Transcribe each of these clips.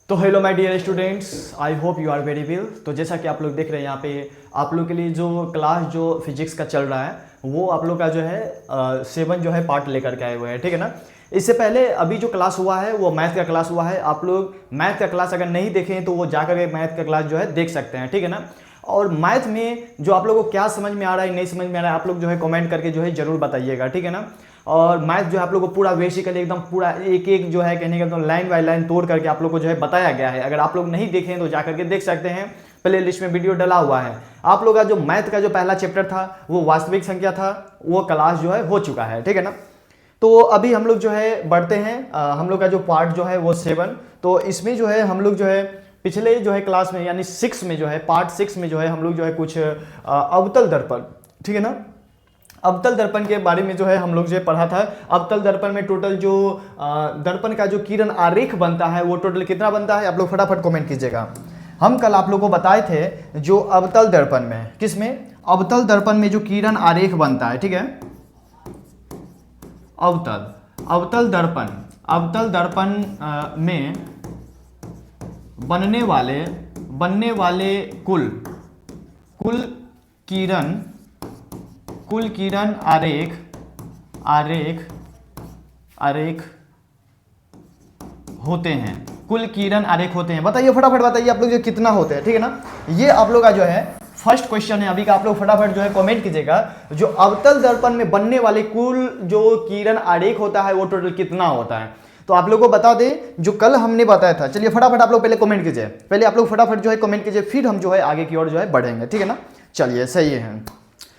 तो hello my dear students, I hope you are very well. तो जैसा कि आप लोग देख रहे हैं यहाँ पे आप लोग के लिए जो क्लास जो फिजिक्स का चल रहा है वो आप लोग का जो है 7 जो है पार्ट लेकर के आए हुए हैं, ठीक है ना। इससे पहले अभी जो क्लास हुआ है वो मैथ का क्लास हुआ है। आप लोग मैथ का क्लास अगर नहीं देखें तो वो जाकर के मैथ का क्लास जो है देख सकते हैं, ठीक है ना। और मैथ में जो आप लोगों को क्या समझ में आ रहा है नहीं समझ में आ रहा है आप लोग जो है कमेंट करके जो है जरूर बताइएगा, ठीक है ना। और मैथ जो है आप लोग को पूरा बेसिकली एकदम पूरा एक एक जो है कहने का एकदम लाइन बाय लाइन तोड़ करके आप लोग को जो है बताया गया है। अगर आप लोग नहीं देखें तो जाकर के देख सकते हैं, प्ले लिस्ट में वीडियो डला हुआ है। आप लोग का जो मैथ का जो पहला चैप्टर था वो वास्तविक संख्या था, वो क्लास जो है हो चुका है, ठीक है ना। तो अभी हम लोग जो है बढ़ते हैं, हम लोग का जो पार्ट जो है वो 7। तो इसमें जो है हम लोग जो है पिछले जो है क्लास में यानी 6 में जो है पार्ट 6 में जो है हम लोग जो है कुछ अवतल दर्पण, ठीक है ना, अवतल दर्पण के बारे में जो है हम लोग जो पढ़ा था। अवतल दर्पण में टोटल जो दर्पण का जो किरण आरेख बनता है वो टोटल कितना बनता है, आप लोग फटाफट कमेंट कीजिएगा। हम कल आप लोग को बताए थे जो अवतल दर्पण में, किसमें, अवतल दर्पण में जो किरण आरेख बनता है, ठीक है, अवतल दर्पण में बनने वाले कुल किरण आरेख होते हैं, कुल किरण आरेख होते हैं। बताइए फटाफट बताइए आप लोग जो कितना होते हैं, ठीक है ना। ये आप लोग का जो है फर्स्ट क्वेश्चन है अभी का, आप लोग फटाफट जो है कमेंट कीजिएगा। जो अवतल दर्पण में बनने वाले कुल जो किरण आरेख होता है वो टोटल कितना होता है। तो आप लोगों को बता दें जो कल हमने बताया था। चलिए फटाफट आप लोग पहले कमेंट कीजिए, पहले आप लोग फटाफट जो है कमेंट कीजिए, फिर हम जो है आगे की ओर जो है बढ़ेंगे, ठीक है ना। चलिए सही है,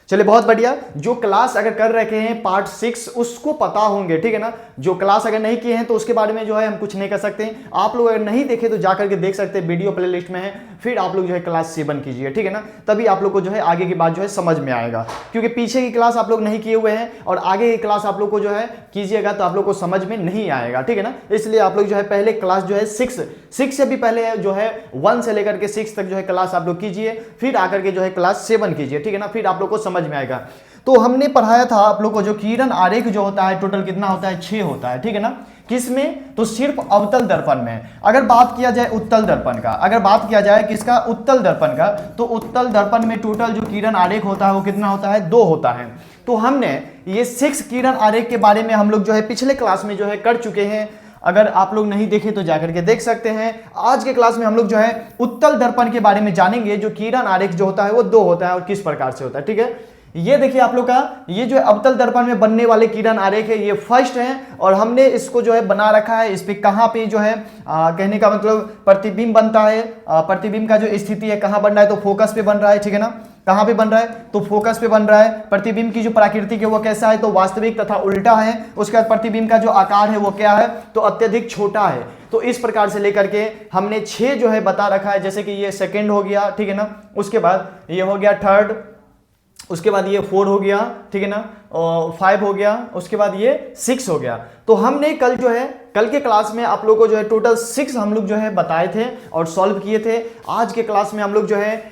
चलिए बहुत बढ़िया। जो क्लास अगर कर रखे हैं पार्ट 6 उसको पता होंगे, ठीक है ना। जो क्लास अगर नहीं किए हैं तो उसके बारे में जो है हम कुछ नहीं कर सकते। आप लोग अगर नहीं देखे तो जाकर के देख सकते हैं, वीडियो प्ले लिस्ट में है। फिर आप लोग जो है क्लास 7 कीजिए, ठीक है ना, तभी आप लोग को जो है आगे की बात जो है समझ में आएगा। क्योंकि पीछे की क्लास आप लोग नहीं किए हुए हैं और आगे की क्लास आप लोग को जो है कीजिएगा तो आप लोग को समझ में नहीं आएगा, ठीक है ना। इसलिए आप लोग जो है पहले क्लास जो है 6 से भी पहले जो है 1 से लेकर के 6 तक जो है क्लास आप लोग कीजिए, फिर आकर के जो है क्लास 7 कीजिए, ठीक है ना, फिर आप लोग को समझ में आएगा। तो हमने पढ़ाया था आप लोग को जो किरण आरेख जो होता है टोटल कितना होता है, 6 होता है, ठीक है ना। किसमें, तो सिर्फ अवतल दर्पण में। अगर बात किया जाए उत्तल दर्पण का, अगर बात किया जाए किसका, उत्तल दर्पण का, तो उत्तल दर्पण में टोटल जो किरण आरेख होता है वो कितना होता है, 2 होता है। तो हमने ये 6 किरण आरेख के बारे में हम लोग जो है पिछले क्लास में जो है कर चुके हैं। अगर आप लोग नहीं देखे तो जाकर के देख सकते हैं। आज के क्लास में हम लोग जो है उत्तल दर्पण के बारे में जानेंगे। जो किरण आरेख जो होता है वो 2 होता है और किस प्रकार से होता है, ठीक है। ये देखिए आप लोग का ये जो है अवतल दर्पण में बनने वाले किरण आरेख है, ये फर्स्ट है और हमने इसको जो है बना रखा है। इस पे कहाँ पे जो है कहने का मतलब प्रतिबिंब बनता है, प्रतिबिंब का जो स्थिति है कहाँ बन रहा है, तो फोकस पे बन रहा है, ठीक है ना। कहाँ पे बन रहा है, तो फोकस पे बन रहा है। प्रतिबिंब की जो प्राकृतिक है वो कैसा है, तो वास्तविक तथा उल्टा है। उसके बाद प्रतिबिंब का जो आकार है वो क्या है, तो अत्यधिक छोटा है। तो इस प्रकार से लेकर के हमने 6 जो है बता रखा है। जैसे कि ये सेकेंड हो गया, ठीक है ना, उसके बाद ये हो गया थर्ड, उसके बाद ये 4 हो गया, ठीक है ना, 5 हो गया, उसके बाद ये 6 हो गया। तो हमने कल जो है कल के क्लास में आप लोग को जो है टोटल 6 हम लोग जो है बताए थे और सॉल्व किए थे। आज के क्लास में हम लोग जो है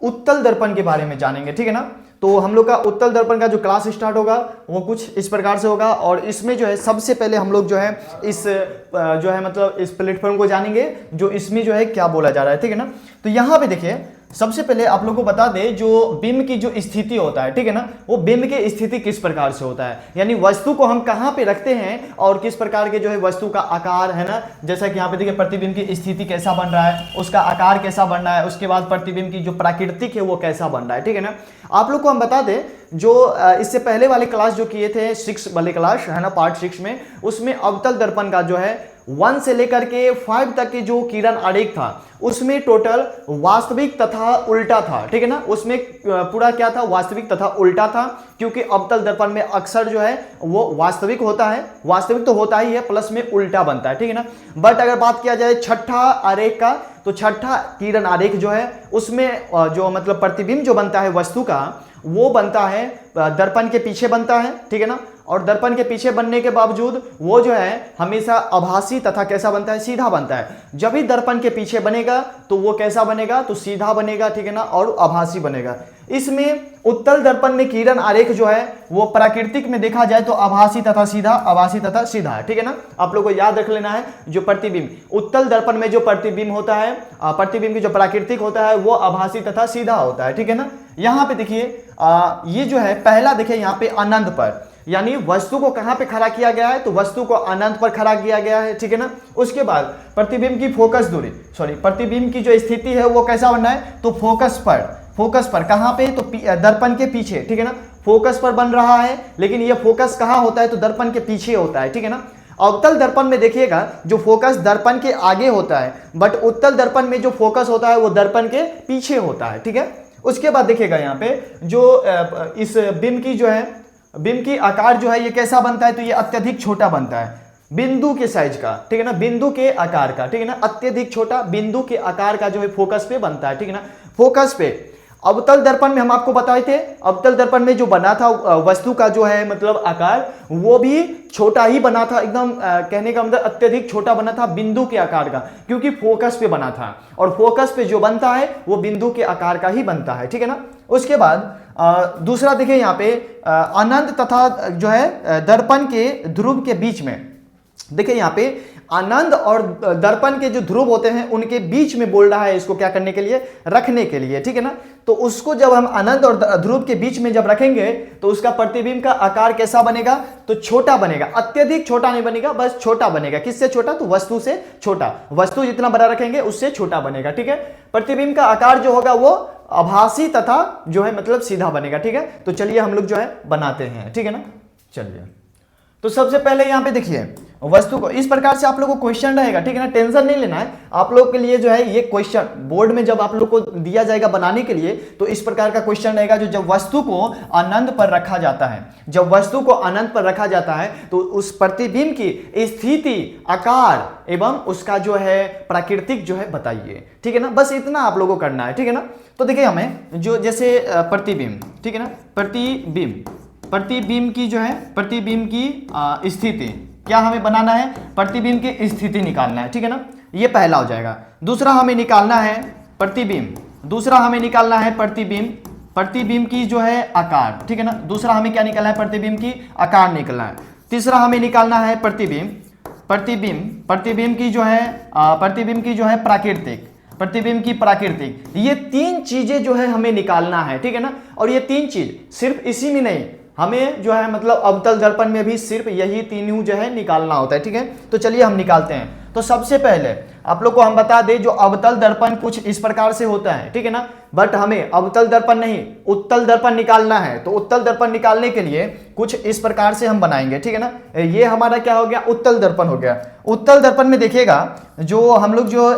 उत्तल दर्पण के बारे में जानेंगे, ठीक है ना। तो हम लोग का उत्तल दर्पण का जो क्लास स्टार्ट होगा वो कुछ इस प्रकार से होगा और इसमें जो है सबसे पहले हम लोग जो है इस जो है मतलब इस प्लेटफॉर्म को जानेंगे जो इसमें जो है क्या बोला जा रहा है, ठीक है ना। तो यहाँ पे देखिए सबसे पहले आप लोग को बता दें जो बिंब की जो स्थिति होता है, ठीक है ना, वो बिंब की स्थिति किस प्रकार से होता है, यानी वस्तु को हम कहाँ पे रखते हैं और किस प्रकार के जो है वस्तु का आकार है ना। जैसा कि यहाँ पे देखिए प्रतिबिंब की स्थिति कैसा बन रहा है, उसका आकार कैसा बन रहा है, उसके बाद प्रतिबिंब की जो प्राकृतिक है वो कैसा बन रहा है, ठीक है ना। आप लोग को हम बता दें जो इससे पहले वाले क्लास जो किए थे 6 वाले क्लास है ना, पार्ट 6 में, उसमें अवतल दर्पण का जो है 1 से लेकर के 5 तक के जो किरण आरेख था उसमें टोटल वास्तविक तथा उल्टा था, ठीक है ना। उसमें पूरा क्या था, वास्तविक तथा उल्टा था। क्योंकि अवतल दर्पण में अक्सर जो है वो वास्तविक होता है, वास्तविक तो होता ही है, प्लस में उल्टा बनता है, ठीक है ना। बट अगर बात किया जाए छठा आरेख का, तो छठा किरण आरेख जो है उसमें जो मतलब प्रतिबिंब जो बनता है वस्तु का वो बनता है दर्पण के पीछे बनता है, ठीक है ना। और दर्पण के पीछे बनने के बावजूद वो जो है हमेशा आभासी तथा कैसा बनता है, सीधा बनता है। जब भी दर्पण के पीछे बनेगा तो वो कैसा बनेगा, तो सीधा बनेगा, ठीक है ना, और आभासी बनेगा। इसमें उत्तल दर्पण में किरण आरेख जो है वो प्राकृतिक में देखा जाए तो आभासी तथा सीधा, आभासी तथा सीधा है, ठीक है ना। आप लोग को याद रख लेना है जो प्रतिबिंब उत्तल दर्पण में जो प्रतिबिंब होता है, प्रतिबिंब की जो प्राकृतिक होता है वो आभासी तथा सीधा होता है, ठीक है ना। यहाँ पे देखिए ये जो है पहला देखिए यहाँ पे अनंत पर, यानी वस्तु को कहां पे खड़ा किया गया है, तो वस्तु को अनंत पर खड़ा किया गया है, ठीक है ना। उसके बाद प्रतिबिंब की फोकस दूरी, प्रतिबिंब की जो स्थिति है वो कैसा बनना है, तो फोकस पर कहां पे, तो दर्पण के पीछे, ठीक है ना। फोकस पर बन रहा है, लेकिन ये फोकस कहां होता है, तो दर्पण के पीछे होता है, ठीक है ना। अवतल दर्पण में देखिएगा जो फोकस दर्पण के आगे होता है, बट उत्तल दर्पण में जो फोकस होता है वो दर्पण के पीछे होता है, ठीक है। उसके बाद देखिएगा यहाँ पे जो इस बिंब की जो है, बिंब की आकार जो है ये कैसा बनता है, तो ये अत्यधिक छोटा बनता है, बिंदु के साइज का, ठीक है ना, बिंदु के आकार का, ठीक है ना। अत्यधिक छोटा बिंदु के आकार का जो है फोकस पे बनता है, ठीक है ना। फोकस पे अवतल दर्पण में हम आपको बताए थे, अवतल दर्पण में जो बना था वस्तु का जो है मतलब आकार वो भी छोटा ही बना था, एकदम कहने का मतलब अत्यधिक छोटा बना था बिंदु के आकार का, क्योंकि फोकस पे बना था, और फोकस पे जो बनता है वो बिंदु के आकार का ही बनता है, ठीक है ना। उसके बाद दूसरा देखिए यहाँ पे अनंत तथा जो है दर्पण के ध्रुव के बीच में, देखिए यहाँ पे आनंद और दर्पण के जो ध्रुव होते हैं उनके बीच में बोल रहा है इसको क्या करने के लिए, रखने के लिए, ठीक है ना। तो उसको जब हम आनंद और ध्रुव के बीच में जब रखेंगे तो उसका प्रतिबिंब का आकार कैसा बनेगा, तो छोटा बनेगा, अत्यधिक छोटा नहीं बनेगा, बस छोटा बनेगा। किससे छोटा, तो वस्तु से छोटा, वस्तु जितना बड़ा रखेंगे उससे छोटा बनेगा, ठीक है। प्रतिबिंब का आकार जो होगा वो आभासी तथा जो है मतलब सीधा बनेगा, ठीक है। तो चलिए हम लोग जो है बनाते हैं, ठीक है ना। चलिए तो सबसे पहले यहाँ पे देखिए वस्तु को इस प्रकार से आप लोगों को क्वेश्चन रहेगा, ठीक है ना, टेंशन नहीं लेना है। आप लोग के लिए जो है ये क्वेश्चन बोर्ड में जब आप लोग को दिया जाएगा बनाने के लिए तो इस प्रकार का क्वेश्चन रहेगा, जो जब वस्तु को अनंत पर रखा जाता है, जब वस्तु को अनंत पर रखा जाता है तो उस प्रतिबिंब की स्थिति, आकार एवं उसका जो है प्राकृतिक जो है बताइए, ठीक है ना। बस इतना आप लोगों को करना है, ठीक है ना। तो देखिए हमें जो जैसे प्रतिबिंब, ठीक है ना, प्रतिबिंब की जो है प्रतिबिंब की स्थिति क्या हमें बनाना है, प्रतिबिंब की स्थिति निकालना है, ठीक है ना। ये पहला हो जाएगा। दूसरा हमें निकालना है प्रतिबिंब, दूसरा हमें निकालना है प्रतिबिंब की जो है आकार, ठीक है ना। दूसरा हमें क्या निकालना है, प्रतिबिंब की आकार निकालना है। तीसरा हमें निकालना है प्रतिबिंब की जो है प्रतिबिंब की जो है प्राकृतिक, प्रतिबिंब की प्राकृतिक। ये तीन चीजें जो है हमें निकालना है, ठीक है ना। और ये तीन चीज सिर्फ इसी में नहीं, हमें जो है मतलब अवतल दर्पण में भी सिर्फ यही तीनों जो है निकालना होता है, ठीक है। तो चलिए हम निकालते हैं। तो सबसे पहले आप लोग को हम बता दें जो अवतल दर्पण कुछ इस प्रकार से होता है, ठीक है ना। बट हमें अवतल दर्पण नहीं उत्तल दर्पण निकालना है, तो उत्तल दर्पण निकालने के लिए कुछ इस प्रकार से हम बनाएंगे, ठीक है ना। ये हमारा क्या हो गया, उत्तल दर्पण हो गया। उत्तल दर्पण में देखिएगा जो हम लोग जो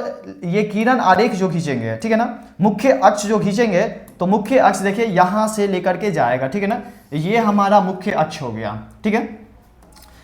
ये किरण आरेख जो खींचेंगे, ठीक है ना, मुख्य अक्ष जो खींचेंगे तो मुख्य अक्ष देखिए यहां से लेकर के जाएगा, ठीक है ना। ये हमारा मुख्य अक्ष हो गया, ठीक है।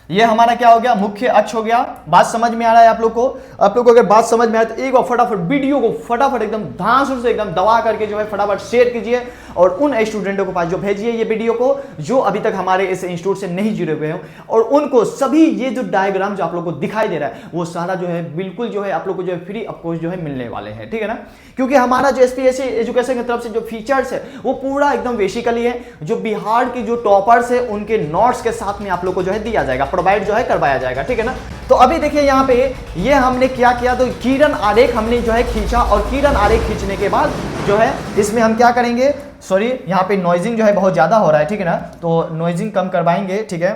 ये हमारा क्या हो गया, मुख्य अक्ष हो गया। बात समझ में आ रहा है आप लोग को? आप लोग को अगर बात समझ में आए तो एक बार फटाफट वीडियो को फटाफट एकदम धांसुर से एकदम दबा करके जो है फटाफट शेयर कीजिए और उन स्टूडेंटों के पास जो भेजिए ये वीडियो को जो अभी तक हमारे इस इंस्टीट्यूट से नहीं जुड़े हुए हैं, और उनको सभी ये जो डायग्राम जो आप लोग को दिखाई दे रहा है वो सारा जो है बिल्कुल जो है आप लोग को जो है फ्री ऑफ कॉस्ट जो है मिलने वाले हैं, ठीक है ना। क्योंकि हमारा जो एसपीएससी एजुकेशन की तरफ से जो फीचर्स है वो पूरा एकदम बेसिकली है, जो बिहार के जो टॉपर्स है उनके नोट्स के साथ में आप लोग को जो है दिया जाएगा, प्रोवाइड जो है करवाया जाएगा, ठीक है ना। तो अभी देखिए यहाँ पे ये हमने क्या किया, तो किरण आरेख हमने जो है खींचा, और किरण आरेख खींचने के बाद जो है इसमें हम क्या करेंगे, सॉरी यहाँ पे नॉइजिंग जो है बहुत ज्यादा हो रहा है, ठीक है ना, तो नॉइजिंग कम करवाएंगे, ठीक है।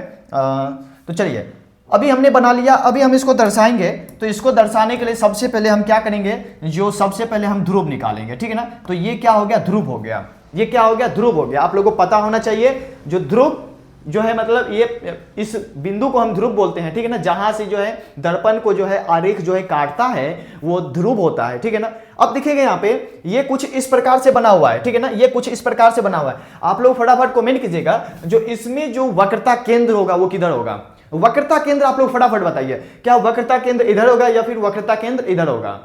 तो चलिए अभी हमने बना लिया, अभी हम इसको दर्शाएंगे। तो इसको दर्शाने के लिए सबसे पहले हम क्या करेंगे, जो सबसे पहले हम ध्रुव निकालेंगे, ठीक है ना। तो ये क्या हो गया, ध्रुव हो गया, ये क्या हो गया, ध्रुव हो गया। आप लोगों को पता होना चाहिए जो ध्रुव जो है मतलब ये इस बिंदु को हम ध्रुव बोलते हैं, ठीक है ना, जहां से जो है दर्पण को जो है आरेख जो है काटता है वो ध्रुव होता है, ठीक है ना। अब देखिएगा यहाँ पे ये कुछ इस प्रकार से बना हुआ है, ठीक है ना, ये कुछ इस प्रकार से बना हुआ है। आप लोग फटाफट कमेंट कीजिएगा जो इसमें जो वक्रता केंद्र होगा वो किधर होगा, वक्रता केंद्र आप लोग फटाफट बताइए, क्या वक्रता केंद्र इधर होगा या फिर वक्रता केंद्र इधर होगा।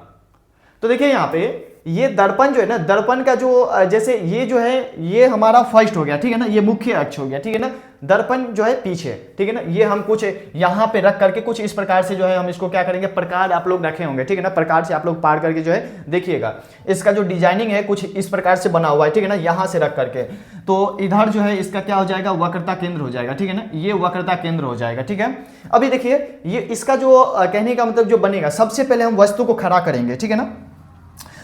तो देखिए यहाँ पे ये दर्पण जो है ना, दर्पण का जो जैसे ये जो है ये हमारा फर्स्ट हो गया, ठीक है ना, ये मुख्य अक्ष हो गया, ठीक है ना, दर्पण जो है पीछे, ठीक है ना, ये हम कुछ यहाँ पे रख करके कुछ इस प्रकार से जो है हम इसको क्या करेंगे, प्रकार आप लोग रखे होंगे, ठीक है ना, प्रकार से आप लोग पार करके जो है देखिएगा इसका जो डिजाइनिंग है कुछ इस प्रकार से बना हुआ है, ठीक है ना, यहाँ से रख करके, तो इधर जो है इसका क्या हो जाएगा, वक्रता केंद्र हो जाएगा, ठीक है ना, ये वक्रता केंद्र हो जाएगा, ठीक है। अभी देखिए ये इसका जो कहने का मतलब जो बनेगा, सबसे पहले हम वस्तु को खड़ा करेंगे, ठीक है ना,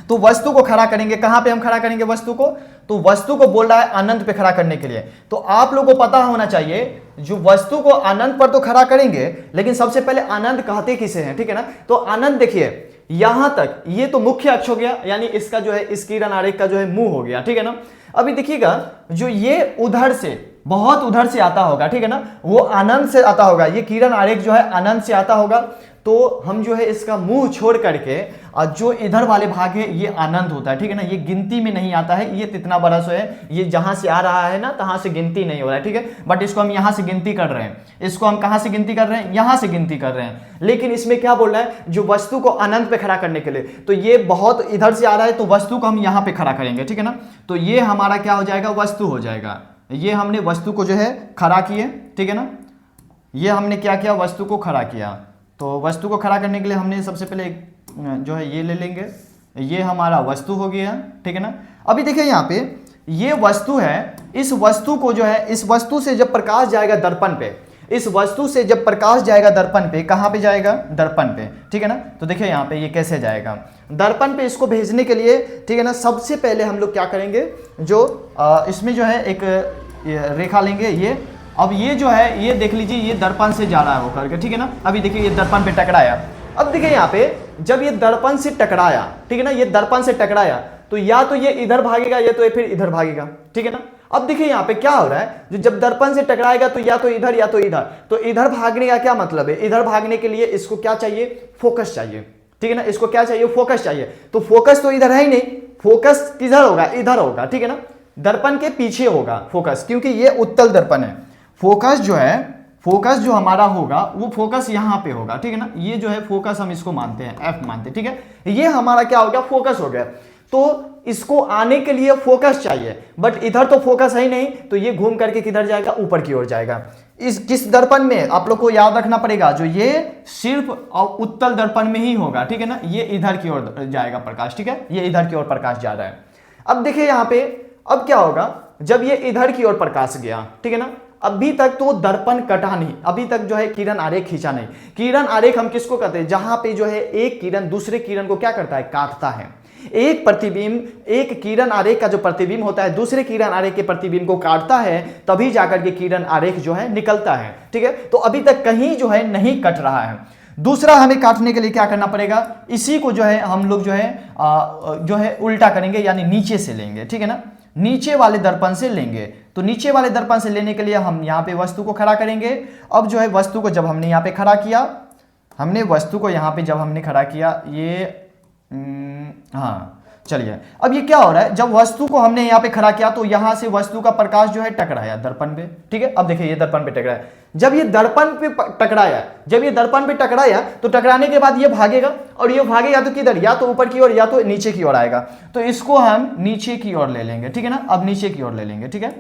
तो वस्तु को खड़ा करेंगे, कहां पे हम खड़ा करेंगे वस्तु को, तो वस्तु को बोल रहा है अनंत पे खड़ा करने के लिए। तो आप लोगों को पता होना चाहिए जो वस्तु को अनंत पर तो खड़ा करेंगे, लेकिन सबसे पहले अनंत कहते किसे हैं, ठीक है ना, तो अनंत देखिए यहां तक ये तो मुख्य अक्ष हो गया, यानी इसका जो है इस किरण आरेख का जो है मुंह हो गया, ठीक है ना। अभी देखिएगा जो ये उधर से बहुत उधर से आता होगा, ठीक है ना, वो अनंत से आता होगा, ये किरण आरेख जो है अनंत से आता होगा, तो हम जो है इसका मुंह छोड़ करके और जो इधर वाले भाग है ये अनंत होता है, ठीक है ना, ये गिनती में नहीं आता है, ये इतना बड़ा सो है, ये जहां से आ रहा है ना तहां से गिनती नहीं हो रहा है, ठीक है, बट इसको हम यहां से गिनती कर रहे हैं, इसको हम कहां से गिनती कर रहे हैं, यहां से गिनती कर रहे हैं। लेकिन इसमें क्या बोल रहा है, जो वस्तु को अनंत पे खड़ा करने के लिए, तो ये बहुत इधर से आ रहा है, तो वस्तु को हम यहां पे खड़ा करेंगे, ठीक है ना, तो ये हमारा क्या हो जाएगा, वस्तु हो जाएगा। ये हमने वस्तु को जो है खड़ा किए, ठीक है ना, ये हमने क्या किया, वस्तु को खड़ा किया। तो वस्तु को खड़ा करने के लिए हमने सबसे पहले जो है ये ले लेंगे, ये हमारा वस्तु हो गया, ठीक है ना। अभी देखिए यहाँ पे ये वस्तु है, इस वस्तु को जो है, इस वस्तु से जब प्रकाश जाएगा दर्पण पे, इस वस्तु से जब प्रकाश जाएगा दर्पण पे, कहाँ पे जाएगा, दर्पण पे, ठीक है ना। तो देखिए यहाँ पे ये कैसे जाएगा दर्पण पे, इसको भेजने के लिए, ठीक है ना, सबसे पहले हम लोग क्या करेंगे, जो इसमें जो है एक रेखा लेंगे ये। अब ये जो है ये देख लीजिए ये दर्पण से जा रहा है होकर के, ठीक है ना। अभी देखिए ये दर्पण पे टकराया। अब देखिए यहाँ पे जब ये दर्पण से टकराया, ठीक है ना, ये दर्पण से टकराया, तो या तो ये इधर भागेगा या तो ये फिर इधर भागेगा, ठीक है ना। अब देखिए यहाँ पे क्या हो रहा है, जो जब दर्पण से टकराएगा तो या तो इधर या तो इधर, तो इधर भागने का क्या मतलब है, इधर भागने के लिए इसको क्या चाहिए, फोकस चाहिए, ठीक है ना, इसको क्या चाहिए, फोकस चाहिए। तो फोकस तो इधर है ही नहीं, फोकस किधर होगा, इधर होगा, ठीक है ना, दर्पण के पीछे होगा फोकस, क्योंकि ये उत्तल दर्पण है। फोकस जो है, फोकस जो हमारा होगा वो फोकस यहाँ पे होगा, ठीक है ना, ये जो है फोकस हम इसको मानते हैं, एफ मानते हैं, ठीक है। ये हमारा क्या हो गया, फोकस हो गया। तो इसको आने के लिए फोकस चाहिए, बट इधर तो फोकस है ही नहीं, तो ये घूम करके किधर जाएगा, ऊपर की ओर जाएगा। इस किस दर्पण में आप लोग को याद रखना पड़ेगा, जो ये सिर्फ उत्तल दर्पण में ही होगा, ठीक है ना, ये इधर की ओर जाएगा प्रकाश, ठीक है, ये इधर की ओर प्रकाश जा रहा है। अब देखिए यहाँ पे अब क्या होगा, जब ये इधर की ओर प्रकाश गया, ठीक है ना, अभी तक तो दर्पण कटा नहीं, अभी तक जो है किरण आरेख खींचा नहीं। किरण आरेख हम किसको कहते हैं, जहां पे जो है एक किरण दूसरे किरण को क्या करता है, काटता है। एक प्रतिबिंब, एक किरण आरेख का जो प्रतिबिंब होता है दूसरे किरण आरेख के प्रतिबिंब को काटता है, तभी जाकर के किरण आरेख जो है निकलता है, ठीक है। तो अभी तक कहीं जो है नहीं कट रहा है। दूसरा हमें काटने के लिए क्या करना पड़ेगा, इसी को जो है हम लोग जो है उल्टा करेंगे, यानी नीचे से लेंगे, ठीक है ना, नीचे वाले दर्पण से लेंगे। तो नीचे वाले दर्पण से लेने के लिए हम यहाँ पे वस्तु को खड़ा करेंगे। अब जो है वस्तु को जब हमने यहाँ पे खड़ा किया, हमने वस्तु को यहाँ पे जब हमने खड़ा किया, ये हाँ चलिए, अब ये क्या हो रहा है, जब वस्तु को हमने यहाँ पे खड़ा किया तो यहाँ से वस्तु का प्रकाश जो है टकराया दर्पण पे, ठीक है। अब देखिए ये दर्पण पे टकराया, जब ये दर्पण पे टकराया, जब ये दर्पण पे टकराया तो टकराने के बाद ये भागेगा, और ये भागेगा तो किधर, या तो ऊपर की ओर या तो नीचे की ओर आएगा। तो इसको हम नीचे की ओर ले लेंगे, ठीक है ना, अब नीचे की ओर ले लेंगे, ठीक है,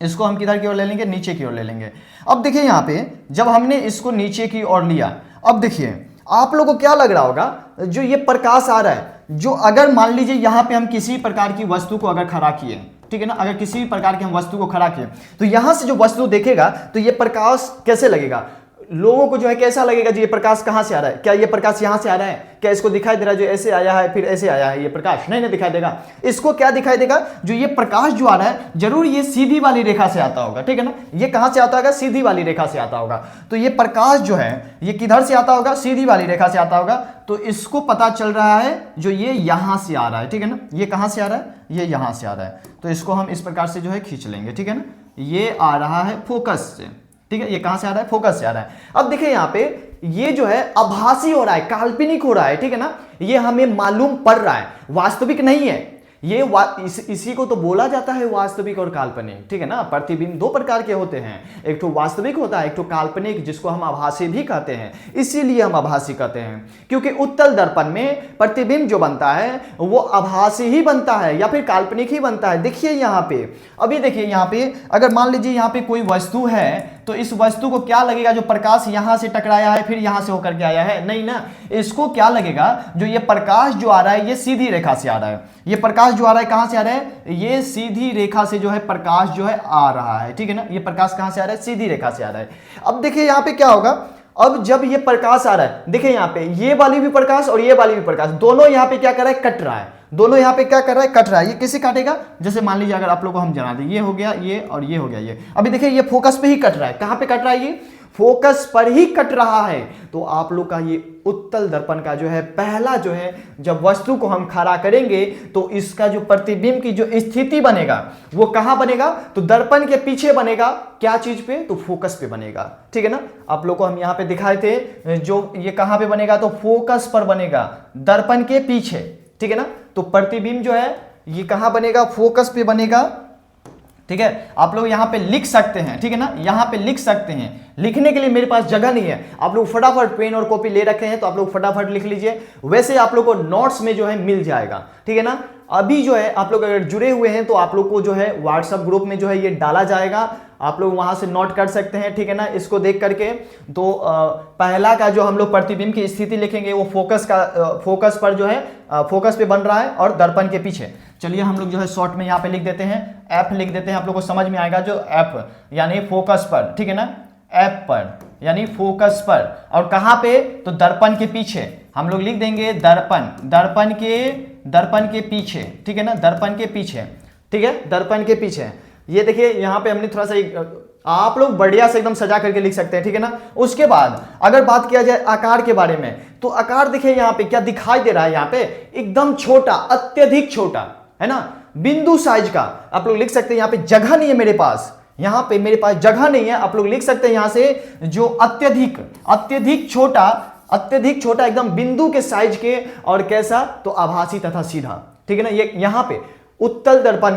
इसको हम किधर की ओर ले लेंगे, नीचे की ओर ले लेंगे। अब देखिए यहाँ पे जब हमने इसको नीचे की ओर लिया, अब देखिए आप लोगों को क्या लग रहा होगा, जो ये प्रकाश आ रहा है, जो अगर मान लीजिए यहाँ पे हम किसी प्रकार की वस्तु को अगर खड़ा किए, ठीक है ना, अगर किसी भी प्रकार की हम वस्तु को खड़ा किए तो यहां से जो वस्तु देखेगा तो ये प्रकाश कैसे लगेगा, लोगों को जो है कैसा लगेगा, जो ये प्रकाश कहां से आ रहा है, क्या ये प्रकाश यहां से आ रहा है, क्या इसको दिखाई दे रहा है जो ऐसे आया है फिर ऐसे आया है ये प्रकाश, नहीं दिखाई देगा। इसको क्या दिखाई देगा, जो ये प्रकाश जो आ रहा है जरूर ये सीधी वाली रेखा से आता होगा, ठीक है ना, ये कहां से आता होगा, सीधी वाली रेखा से आता होगा। तो ये प्रकाश जो है ये किधर से आता होगा, सीधी वाली रेखा से आता होगा। तो इसको पता चल रहा है जो ये यहां से आ रहा है, ठीक है ना, ये कहां से आ रहा है, ये यहां से आ रहा है। तो इसको हम इस प्रकार से जो है खींच लेंगे, ठीक है ना, ये आ रहा है फोकस से, ठीक है, ये कहां से आ रहा है, फोकस से आ रहा है। अब देखिए यहाँ पे ये जो है आभासी हो रहा है, काल्पनिक हो रहा है, ठीक है ना, ये हमें मालूम पड़ रहा है, वास्तविक नहीं है। ये इसी को तो बोला जाता है वास्तविक और काल्पनिक, ठीक है ना। प्रतिबिंब दो प्रकार के होते हैं, एक तो वास्तविक होता है, एक तो काल्पनिक, जिसको हम आभासी भी कहते हैं। इसीलिए हम आभासी कहते हैं क्योंकि उत्तल दर्पण में प्रतिबिंब जो बनता है वो आभासी ही बनता है या फिर काल्पनिक ही बनता है। देखिए यहाँ पे, अभी देखिए यहाँ पे, अगर मान लीजिए यहाँ पे कोई वस्तु है तो इस वस्तु को क्या लगेगा, जो प्रकाश यहां से टकराया है फिर यहां से होकर के आया है, नहीं ना। इसको क्या लगेगा, जो ये प्रकाश जो आ रहा है ये सीधी रेखा से आ रहा है, ये प्रकाश जो आ रहा है कहां से आ रहा है, ये सीधी रेखा से जो है प्रकाश जो है आ रहा है, ठीक है ना। ये प्रकाश कहां से आ रहा है, सीधी रेखा से आ रहा है। अब देखिए यहाँ पे क्या होगा, अब जब ये प्रकाश आ रहा है, देखिए यहाँ पे ये वाली भी प्रकाश और ये वाली भी प्रकाश, दोनों यहाँ पे क्या कर रहा है, कट रहा है, दोनों यहाँ पे क्या कर रहा है, कट रहा है। ये कैसे काटेगा, जैसे मान लीजिए अगर आप लोगों को हम जना दें, ये हो गया ये और ये हो गया ये, अभी देखिए ये फोकस पे ही कट रहा है। कहां पे कट रहा है, ये फोकस पर ही कट रहा है। तो आप लोग का ये उत्तल दर्पण का जो है पहला जो है, जब वस्तु को हम खड़ा करेंगे तो इसका जो प्रतिबिंब की जो स्थिति बनेगा वो कहां बनेगा, तो दर्पण के पीछे बनेगा। क्या चीज पे, तो फोकस पे बनेगा, ठीक है ना। आप लोग को हम यहां पे दिखाए थे, जो ये कहां पे बनेगा, तो फोकस पर बनेगा, दर्पण के पीछे, ठीक है ना। तो प्रतिबिंब जो है ये कहां बनेगा, फोकस पे बनेगा, ठीक है। आप लोग यहां पे लिख सकते हैं, ठीक है ना, यहां पे लिख सकते हैं। लिखने के लिए मेरे पास जगह नहीं है, आप लोग फटाफट पेन और कॉपी ले रखे हैं तो आप लोग फटाफट लिख लीजिए, वैसे आप लोग को नोट्स में जो है मिल जाएगा, ठीक है ना। अभी जो है आप लोग अगर जुड़े हुए हैं तो आप लोग को जो है व्हाट्सएप ग्रुप में जो है ये डाला जाएगा, आप लोग वहां से नोट कर सकते हैं, ठीक है ना। इसको देख करके तो पहला का जो हम लोग प्रतिबिंब की स्थिति लिखेंगे वो फोकस पर जो है, फोकस पे बन रहा है और दर्पण के पीछे। चलिए हम लोग जो है शॉर्ट में यहाँ पे लिख देते हैं, एफ लिख देते हैं, आप लोग को समझ में आएगा, जो एफ यानी फोकस पर, ठीक है ना, एफ पर यानी फोकस पर, और कहां पे, तो दर्पण के पीछे। हम लोग लिख देंगे दर्पण के पीछे, ठीक है ना, दर्पण के पीछे, ठीक है, दर्पण के पीछे। ये देखिए यहाँ पे हमने थोड़ा सा, आप लोग बढ़िया से एकदम सजा करके लिख सकते हैं, ठीक है ना। उसके बाद अगर बात किया जाए आकार के बारे में, तो आकार देखिए यहाँ पे क्या दिखाई दे रहा है, यहाँ पे एकदम छोटा, अत्यधिक छोटा, है ना, बिंदु साइज का। आप लोग लिख सकते हैं, यहाँ पे जगह नहीं है मेरे पास, यहाँ पे मेरे पास जगह नहीं है, आप लोग लिख सकते हैं यहाँ से, जो अत्यधिक छोटा एकदम बिंदु के साइज के, और कैसा, तो आभासी तथा सीधा, ठीक है ना। ये यहाँ पे उत्तल दर्पण